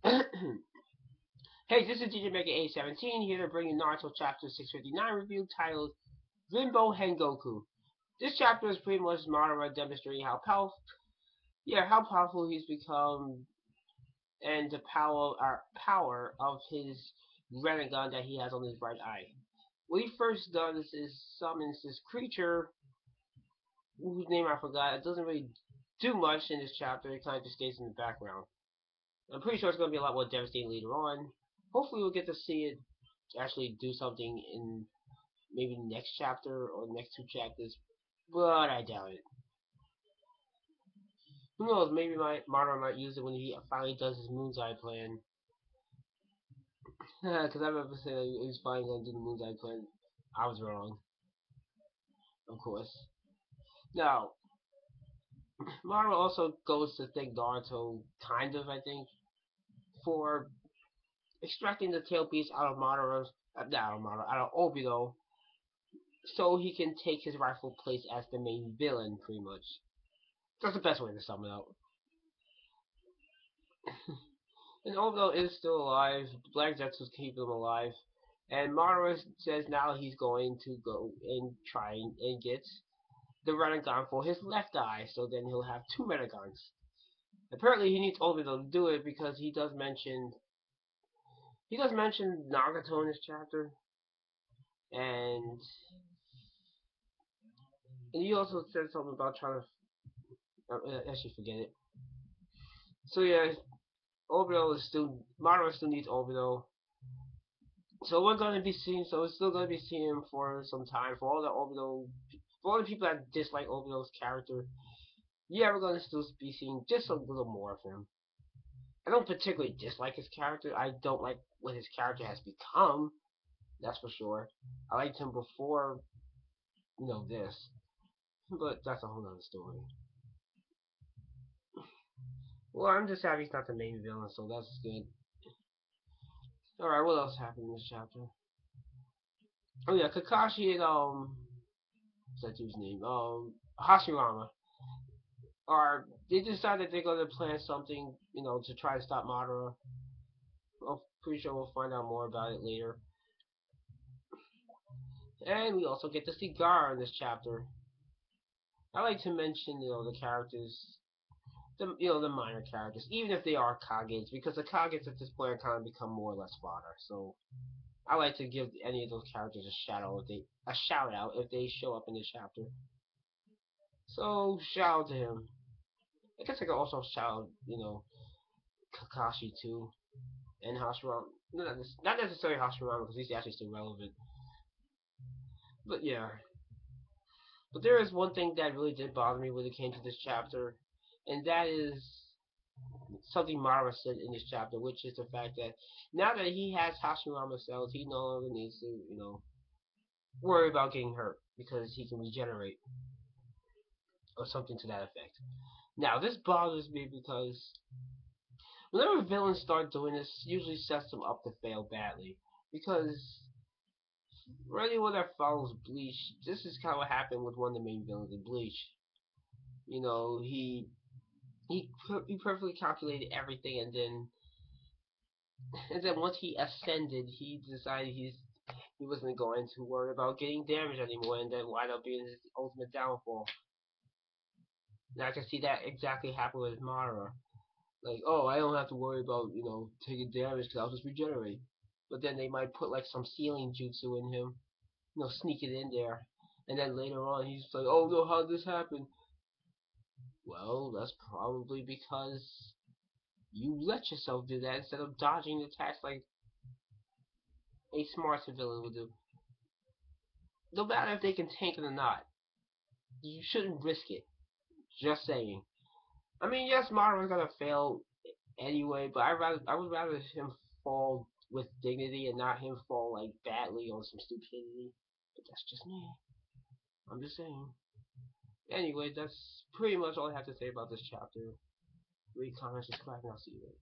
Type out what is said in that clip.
Hey, this is DJ Mega 817 here to bring you Naruto Chapter 659 review titled Rinbo Hengoku. This chapter is pretty much Madara demonstrating how powerful he's become and the power of his Renegon that he has on his right eye. What he first does is summons this creature whose name I forgot. It doesn't really do much in this chapter. It kind of just stays in the background. I'm pretty sure it's going to be a lot more devastating later on. Hopefully, we'll get to see it actually do something in maybe next chapter or next two chapters, but I doubt it. Who knows? Maybe my Madara might use it when he finally does his Moon's Eye plan. Because I remember saying that he was finally going to do the Moon's Eye plan. I was wrong, of course. Now, Madara also goes to thank Naruto, kind of, I think, for extracting the tail piece out of out of Obito, so he can take his rightful place as the main villain, pretty much. That's the best way to sum it up. And Obito is still alive, Black Zetsu's keeping him alive, and Madara says now he's going to go and try and get the Rinnegan for his left eye, so then he'll have two Rinnegans. Apparently he needs Obito to do it because he does mention Nagato in this chapter, and he also said something about trying to actually forget it. So yeah, Obito is still Madara still needs Obito. So we're gonna be seeing. So we're still gonna be seeing him for some time. For all the people that dislike Obito's character, yeah, we're gonna still be seeing just a little more of him. I don't particularly dislike his character. I don't like what his character has become. That's for sure. I liked him before, this, but that's a whole other story. Well, I'm just happy he's not the main villain, so that's good. All right, what else happened in this chapter? Oh yeah, Kakashi and what's that dude's name? Hashirama are they decide that they're gonna plan something, to try to stop Madara. I'm pretty sure we'll find out more about it later. And we also get to see Gar in this chapter. I like to mention, the characters, the minor characters, even if they are Kages, because the Kages at this point kind of become more or less fodder. So I like to give any of those characters a shout out if they show up in this chapter. So shout out to him. I guess I could also shout out, Kakashi too, and Hashirama. Not necessarily Hashirama because he's actually still relevant. But yeah. But there is one thing that really did bother me when it came to this chapter, and that is something Mara said in this chapter, which is the fact that now that he has Hashirama cells, he no longer needs to, worry about getting hurt because he can regenerate or something to that effect. Now, this bothers me because whenever villains start doing this, it usually sets them up to fail badly. Because for anyone that follows Bleach, this is kind of what happened with one of the main villains in Bleach. You know, he perfectly calculated everything, and then once he ascended, he decided he wasn't going to worry about getting damaged anymore, and then wind up being his ultimate downfall. And I can see that exactly happen with Madara. Like, oh, I don't have to worry about taking damage because I'll just regenerate. But then they might put like some sealing jutsu in him, sneak it in there, and then later on he's like, oh no, how did this happen? Well, that's probably because you let yourself do that instead of dodging attacks like a smart civilian would do. No matter if they can tank it or not, you shouldn't risk it. Just saying. I mean, yes, Madara's gonna fail anyway, but I would rather him fall with dignity and not him fall like badly on some stupidity. But that's just me. I'm just saying. Anyway, that's pretty much all I have to say about this chapter. Read, comment, subscribe, and I'll see you later.